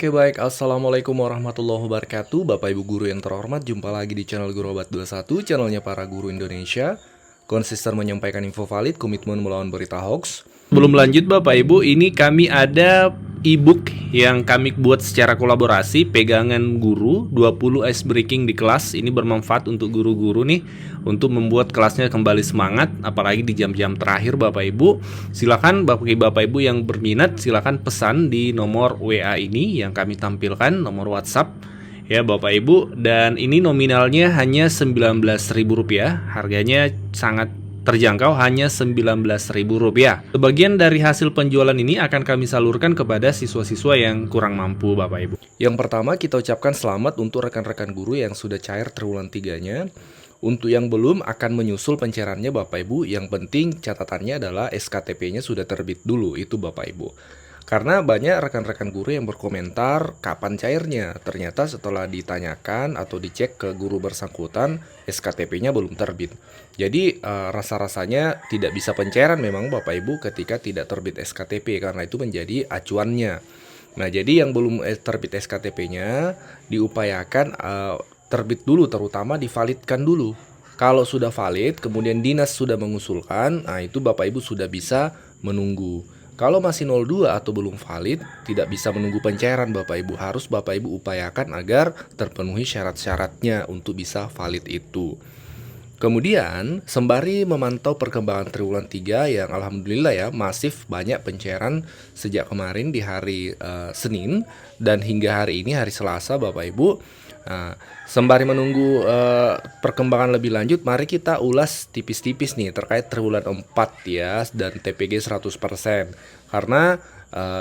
Oke baik, Assalamualaikum warahmatullahi wabarakatuh. Bapak Ibu Guru yang terhormat, jumpa lagi di channel Guru Obat 21, channelnya para guru Indonesia. Konsisten menyampaikan info valid, komitmen melawan berita hoax. Belum lanjut Bapak Ibu, ini kami ada e-book yang kami buat secara kolaborasi, pegangan guru 20 ice breaking di kelas. Ini bermanfaat untuk guru-guru nih, untuk membuat kelasnya kembali semangat, apalagi di jam-jam terakhir Bapak Ibu. Silakan Bapak Ibu yang berminat, silakan pesan di nomor WA ini yang kami tampilkan, nomor WhatsApp ya Bapak Ibu. Dan ini nominalnya hanya Rp19.000, harganya sangat terjangkau, hanya Rp19.000. Sebagian dari hasil penjualan ini akan kami salurkan kepada siswa-siswa yang kurang mampu Bapak Ibu. Yang pertama kita ucapkan selamat untuk rekan-rekan guru yang sudah cair triwulan 3-nya. Untuk yang belum akan menyusul pencairannya Bapak Ibu. Yang penting catatannya adalah SKTP-nya sudah terbit dulu, itu Bapak Ibu. Karena banyak rekan-rekan guru yang berkomentar kapan cairnya. Ternyata setelah ditanyakan atau dicek ke guru bersangkutan, SKTP-nya belum terbit. Jadi rasa-rasanya tidak bisa pencairan memang Bapak Ibu ketika tidak terbit SKTP, karena itu menjadi acuannya. Nah, jadi yang belum terbit SKTP-nya diupayakan terbit dulu, terutama divalidkan dulu. Kalau sudah valid, kemudian dinas sudah mengusulkan, nah itu Bapak Ibu sudah bisa menunggu. Kalau masih 02 atau belum valid, tidak bisa menunggu pencairan Bapak Ibu. Harus Bapak Ibu upayakan agar terpenuhi syarat-syaratnya untuk bisa valid itu. Kemudian, sembari memantau perkembangan triwulan 3 yang alhamdulillah ya, masif banyak pencairan sejak kemarin di hari Senin dan hingga hari ini hari Selasa Bapak Ibu. Sembari menunggu perkembangan lebih lanjut, mari kita ulas tipis-tipis nih terkait triwulan 4 ya dan TPG 100%. Karena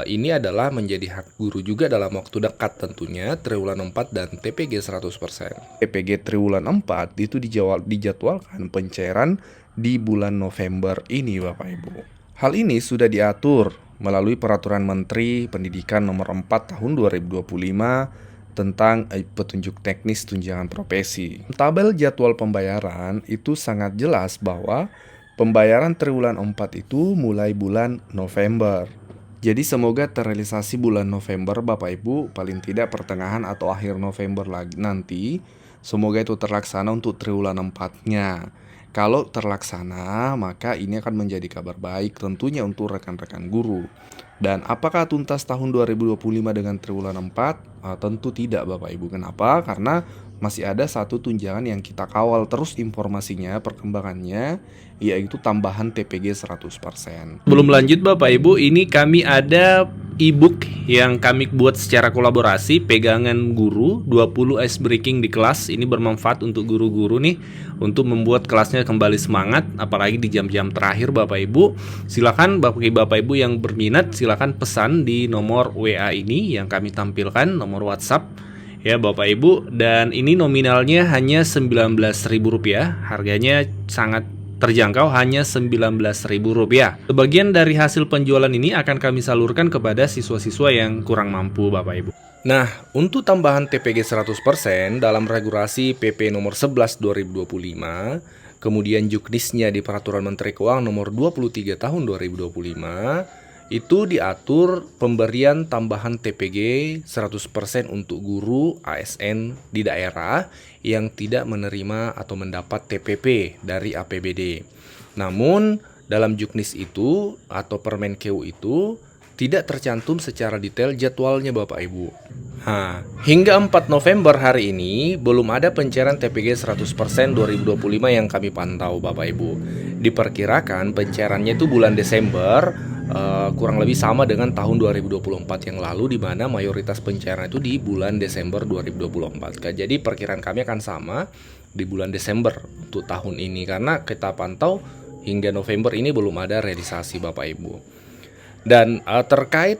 ini adalah menjadi hak guru juga dalam waktu dekat tentunya, triwulan 4 dan TPG 100%. TPG triwulan 4 itu dijadwalkan pencairan di bulan November ini Bapak Ibu. Hal ini sudah diatur melalui Peraturan Menteri Pendidikan Nomor 4 Tahun 2025 tentang petunjuk teknis tunjangan profesi. Tabel jadwal pembayaran itu sangat jelas bahwa pembayaran triwulan 4 itu mulai bulan November. Jadi semoga terrealisasi bulan November Bapak Ibu, paling tidak pertengahan atau akhir November lagi nanti. Semoga itu terlaksana untuk triwulan 4-nya. Kalau terlaksana, maka ini akan menjadi kabar baik tentunya untuk rekan-rekan guru. Dan apakah tuntas tahun 2025 dengan triwulan 4? Tentu tidak Bapak Ibu. Kenapa? Karena masih ada satu tunjangan yang kita kawal terus informasinya, perkembangannya, yaitu tambahan TPG 100%. Belum lanjut Bapak Ibu, ini kami ada e-book yang kami buat secara kolaborasi, pegangan guru 20 ice breaking di kelas. Ini bermanfaat untuk guru-guru nih, untuk membuat kelasnya kembali semangat, apalagi di jam-jam terakhir Bapak Ibu. Silakan Bapak Ibu yang berminat, silakan pesan di nomor WA ini yang kami tampilkan, nomor WhatsApp ya Bapak Ibu. Dan ini nominalnya hanya Rp19.000, harganya sangat terjangkau, hanya Rp19.000. Sebagian dari hasil penjualan ini akan kami salurkan kepada siswa-siswa yang kurang mampu Bapak Ibu. Nah, untuk tambahan TPG 100% dalam regulasi PP nomor 11 2025, kemudian juknisnya di Peraturan Menteri Keuangan nomor 23 tahun 2025, itu diatur pemberian tambahan TPG 100% untuk guru ASN di daerah yang tidak menerima atau mendapat TPP dari APBD. Namun, dalam juknis itu atau Permenkeu itu tidak tercantum secara detail jadwalnya Bapak Ibu. Hingga 4 November hari ini belum ada pencairan TPG 100% 2025 yang kami pantau Bapak Ibu. Diperkirakan pencairannya itu bulan Desember, kurang lebih sama dengan tahun 2024 yang lalu, di mana mayoritas pencairan itu di bulan Desember 2024. Jadi perkiraan kami akan sama di bulan Desember untuk tahun ini, karena kita pantau hingga November ini belum ada realisasi Bapak Ibu. Dan terkait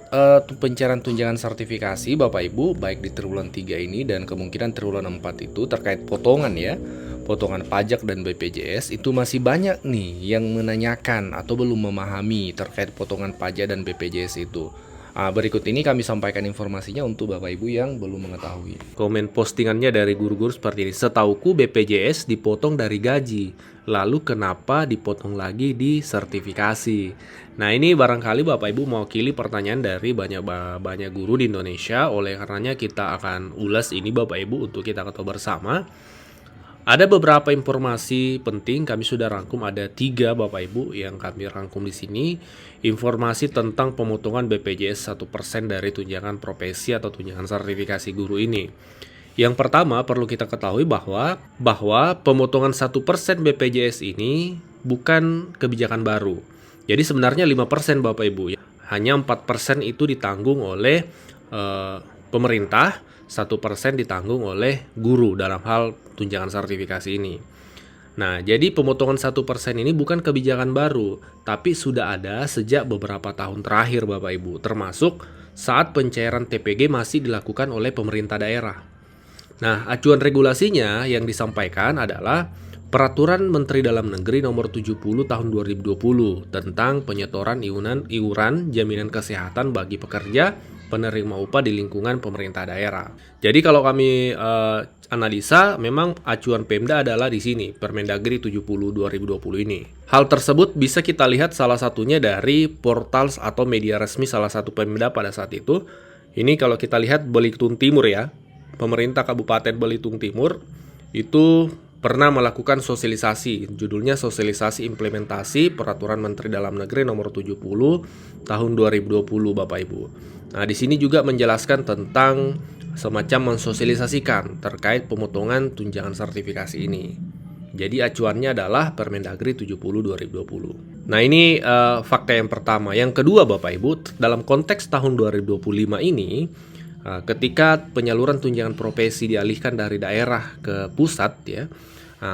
pencairan tunjangan sertifikasi Bapak Ibu, baik di triwulan 3 ini dan kemungkinan triwulan 4 itu terkait potongan ya, potongan pajak dan BPJS, itu masih banyak nih yang menanyakan atau belum memahami terkait potongan pajak dan BPJS itu. Berikut ini kami sampaikan informasinya untuk Bapak Ibu yang belum mengetahui. Komen postingannya dari guru-guru seperti ini. Setauku BPJS dipotong dari gaji, lalu kenapa dipotong lagi di sertifikasi? Nah, ini barangkali Bapak Ibu mewakili pertanyaan dari banyak guru di Indonesia. Oleh karenanya kita akan ulas ini Bapak Ibu untuk kita ketahui bersama. Ada beberapa informasi penting kami sudah rangkum, ada 3 Bapak Ibu yang kami rangkum di sini. Informasi tentang pemotongan BPJS 1% dari tunjangan profesi atau tunjangan sertifikasi guru ini. Yang pertama perlu kita ketahui bahwa pemotongan 1% BPJS ini bukan kebijakan baru. Jadi sebenarnya 5% Bapak Ibu. Hanya 4% itu ditanggung oleh pemerintah, 1% ditanggung oleh guru dalam hal tunjangan sertifikasi ini. Nah, jadi pemotongan 1% ini bukan kebijakan baru, tapi sudah ada sejak beberapa tahun terakhir Bapak Ibu, termasuk saat pencairan TPG masih dilakukan oleh pemerintah daerah. Nah, acuan regulasinya yang disampaikan adalah Peraturan Menteri Dalam Negeri Nomor 70 Tahun 2020 tentang penyetoran iuran jaminan kesehatan bagi pekerja penerima upah di lingkungan pemerintah daerah. Jadi kalau kami analisa, memang acuan Pemda adalah di sini, Permendagri 70 2020 ini. Hal tersebut bisa kita lihat salah satunya dari portal atau media resmi salah satu Pemda pada saat itu. Ini kalau kita lihat Belitung Timur ya, pemerintah Kabupaten Belitung Timur itu pernah melakukan sosialisasi, judulnya Sosialisasi Implementasi Peraturan Menteri Dalam Negeri Nomor 70 Tahun 2020 Bapak Ibu. Nah, di sini juga menjelaskan tentang semacam mensosialisasikan terkait pemotongan tunjangan sertifikasi ini. Jadi acuannya adalah Permendagri 70 2020. Nah, ini fakta yang pertama. Yang kedua Bapak Ibu, dalam konteks tahun 2025 ini, ketika penyaluran tunjangan profesi dialihkan dari daerah ke pusat ya.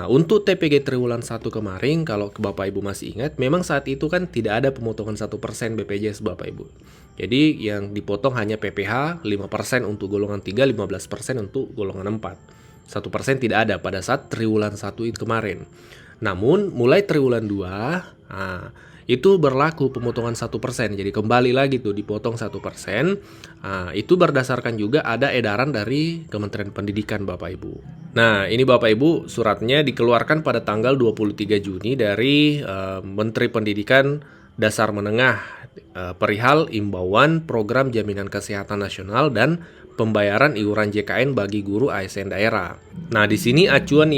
Untuk TPG triwulan 1 kemarin, kalau Bapak Ibu masih ingat, memang saat itu kan tidak ada pemotongan 1% BPJS Bapak Ibu. Jadi yang dipotong hanya PPH 5% untuk golongan 3, 15% untuk golongan 4. 1% tidak ada pada saat triwulan 1 itu kemarin. Namun mulai triwulan 2, itu berlaku pemotongan 1%. Jadi kembali lagi tuh dipotong 1%. Itu berdasarkan juga ada edaran dari Kementerian Pendidikan Bapak Ibu. Nah, ini Bapak Ibu suratnya dikeluarkan pada tanggal 23 Juni dari Menteri Pendidikan Dasar Menengah perihal imbauan program jaminan kesehatan nasional dan pembayaran iuran JKN bagi guru ASN daerah. Nah, di sini acuan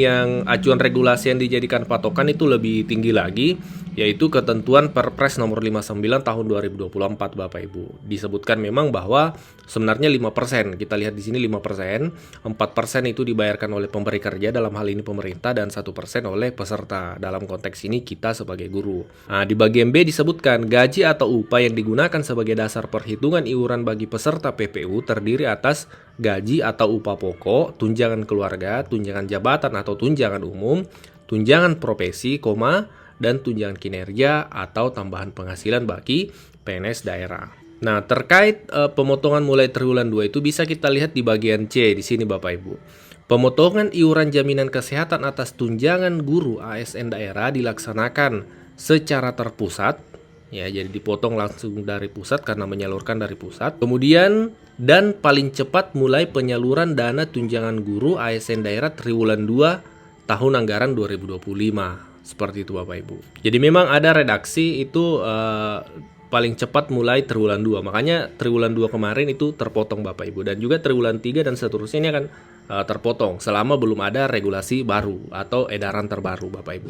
regulasi yang dijadikan patokan itu lebih tinggi lagi, yaitu ketentuan Perpres nomor 59 tahun 2024 Bapak Ibu. Disebutkan memang bahwa sebenarnya 5%, kita lihat di sini 5%, 4% itu dibayarkan oleh pemberi kerja, dalam hal ini pemerintah, dan 1% oleh peserta, dalam konteks ini kita sebagai guru. Nah, di bagian B disebutkan gaji atau upah yang digunakan sebagai dasar perhitungan iuran bagi peserta PPU terdiri atas gaji atau upah pokok, tunjangan keluarga, tunjangan jabatan atau tunjangan umum, tunjangan profesi, dan tunjangan kinerja atau tambahan penghasilan bagi PNS daerah. Nah, terkait pemotongan mulai triwulan 2 itu bisa kita lihat di bagian C di sini Bapak Ibu. Pemotongan iuran jaminan kesehatan atas tunjangan guru ASN daerah dilaksanakan secara terpusat. Ya, jadi dipotong langsung dari pusat karena menyalurkan dari pusat. Kemudian dan paling cepat mulai penyaluran dana tunjangan guru ASN daerah triwulan 2 tahun anggaran 2025. Seperti itu Bapak Ibu. Jadi memang ada redaksi itu paling cepat mulai triwulan 2. Makanya triwulan 2 kemarin itu terpotong Bapak Ibu. Dan juga triwulan 3 dan seterusnya ini akan terpotong selama belum ada regulasi baru atau edaran terbaru Bapak Ibu.